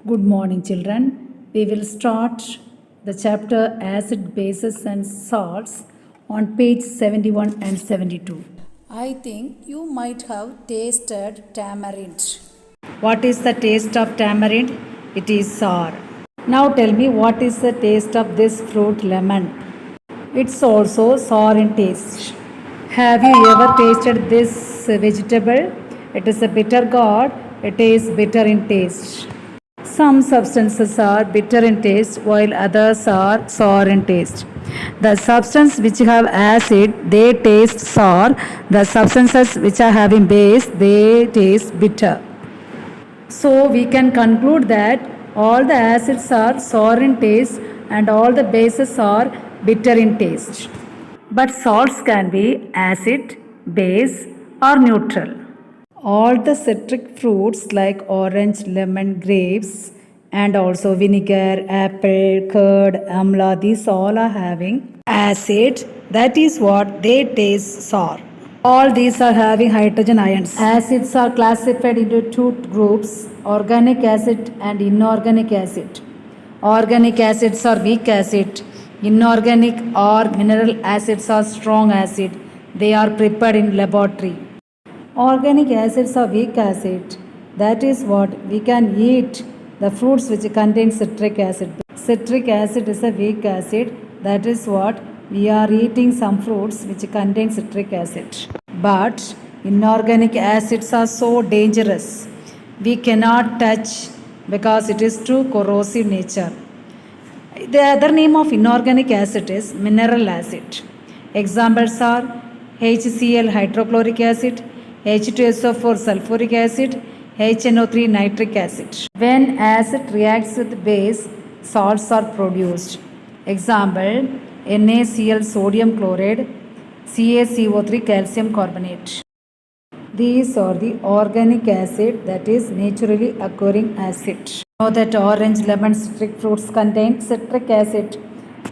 Good morning, children. We will start the chapter Acid, Bases and Salts on page 71 and 72. I think you might have tasted tamarind. What is the taste of tamarind? It is sour. Now tell me, what is the taste of this fruit, lemon? It's also sour in taste. Have you ever tasted this vegetable? It is a bitter gourd. It is bitter in taste. Some substances are bitter in taste while others are sour in taste. The substances which have acid, they taste sour. The substances which are having base, they taste bitter. So we can conclude that all the acids are sour in taste and all the bases are bitter in taste. But salts can be acid, base or neutral. All the citric fruits like orange, lemon, grapes, and also vinegar, apple, curd, amla, these all are having acid. That is what they taste sour. All these are having hydrogen ions. Acids are classified into two groups, organic acid and inorganic acid. Organic acids are weak acid. Inorganic or mineral acids are strong acid. They are prepared in laboratory. Organic acids are weak acid. That is what we can eat the fruits which contain citric acid. Citric acid is a weak acid. That is what we are eating some fruits which contain citric acid. But inorganic acids are so dangerous. We cannot touch because it is too corrosive nature. The other name of inorganic acid is mineral acid. Examples are HCl hydrochloric acid, H2SO4 sulfuric acid, HNO3 nitric acid. When acid reacts with base, salts are produced. Example, NaCl sodium chloride, CaCO3 calcium carbonate. These are the organic acid, that is naturally occurring acid. Know that orange, lemon, citric fruits contain citric acid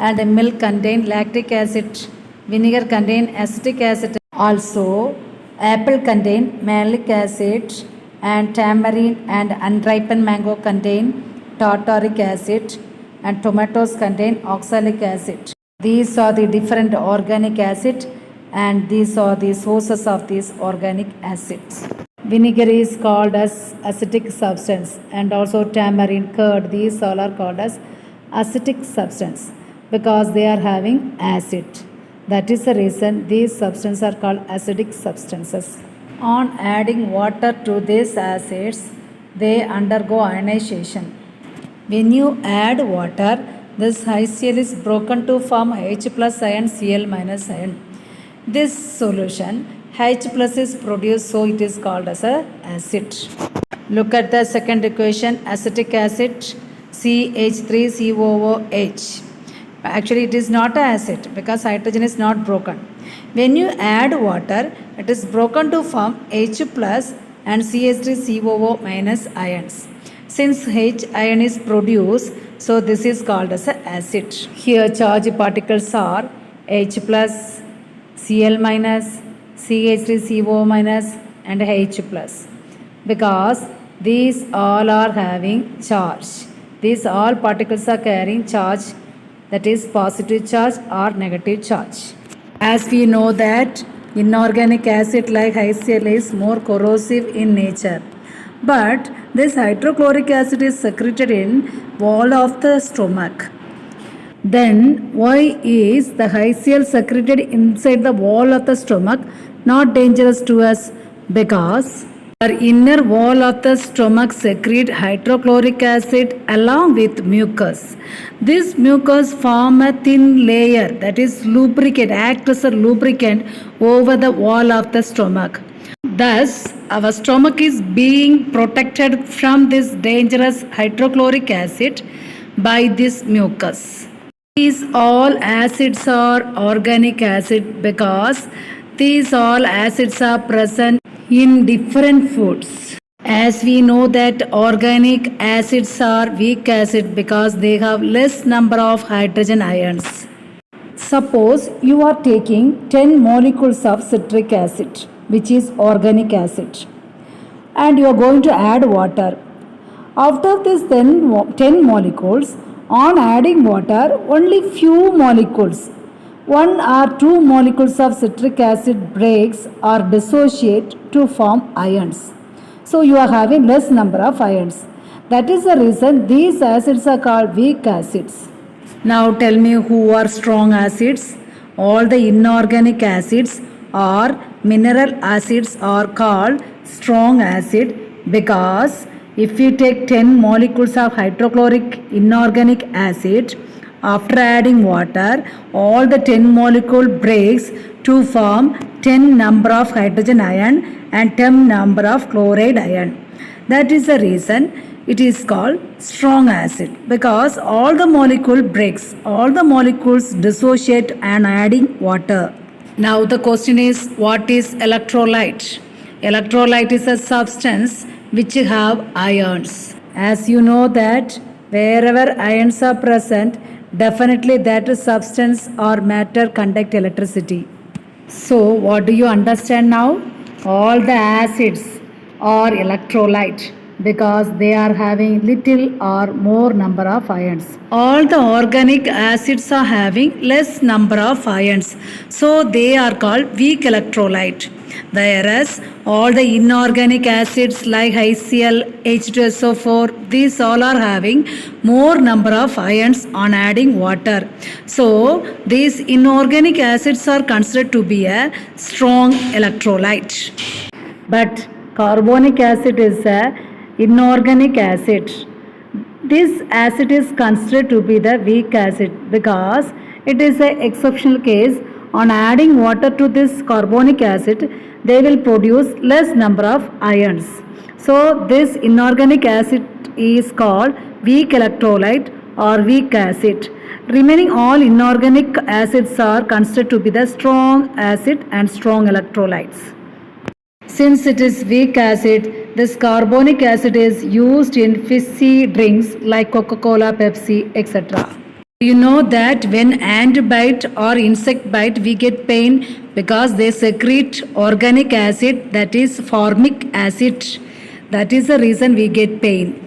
and milk contain lactic acid. Vinegar contain acetic acid. Also, apple contain malic acid and tamarind and unripened mango contain tartaric acid and tomatoes contain oxalic acid. These are the different organic acid and these are the sources of these organic acids. Vinegar is called as acidic substance and also tamarind, curd, these all are called as acidic substance because they are having acid. That is the reason these substances are called acidic substances. On adding water to these acids, they undergo ionization. When you add water, this HCl is broken to form H plus ion, Cl minus ion. This solution, H plus is produced, so it is called as a acid. Look at the second equation, acetic acid, CH3COOH. Actually, it is not an acid because hydrogen is not broken. When you add water, it is broken to form H plus and CH3COO minus ions. Since H ion is produced, so this is called as an acid. Here charged particles are H plus, Cl minus, CH3COO minus and H plus. Because these all are having charge. These all particles are carrying charge, that is positive charge or negative charge. As we know that inorganic acid like HCl is more corrosive in nature. But this hydrochloric acid is secreted in wall of the stomach. Then why is the HCl secreted inside the wall of the stomach not dangerous to us? Because our inner wall of the stomach secrete hydrochloric acid along with mucus. This mucus form a thin layer, that is lubricant, act as a lubricant over the wall of the stomach. Thus, our stomach is being protected from this dangerous hydrochloric acid by this mucus. These all acids are organic acid because these all acids are present in different foods. As we know that organic acids are weak acid because they have less number of hydrogen ions. Suppose you are taking 10 molecules of citric acid, which is organic acid, and you are going to add water. Out of these 10 molecules, on adding water, only few molecules, 1 or 2 molecules of citric acid breaks or dissociate to form ions. So you are having less number of ions. That is the reason these acids are called weak acids. Now tell me who are strong acids. All the inorganic acids or mineral acids are called strong acid because if you take 10 molecules of hydrochloric inorganic acid, after adding water, all the 10 molecule breaks to form 10 number of hydrogen ion and 10 number of chloride ion. That is the reason it is called strong acid because all the molecule breaks, all the molecules dissociate and adding water. Now the question is, what is electrolyte? Electrolyte is a substance which have ions. As you know that wherever ions are present, definitely that substance or matter conduct electricity. So what do you understand now? All the acids are electrolyte because they are having little or more number of ions. All the organic acids are having less number of ions. So they are called weak electrolyte. Whereas all the inorganic acids like HCl, H2SO4, these all are having more number of ions on adding water. So these inorganic acids are considered to be a strong electrolyte. But carbonic acid is a inorganic acid. This acid is considered to be the weak acid because it is an exceptional case. On adding water to this carbonic acid, they will produce less number of ions. So this inorganic acid is called weak electrolyte or weak acid. Remaining all inorganic acids are considered to be the strong acid and strong electrolytes. Since it is weak acid, this carbonic acid is used in fizzy drinks like Coca-Cola, Pepsi, etc. You know that when ant bite or insect bite, we get pain because they secrete organic acid, that is formic acid. That is the reason we get pain.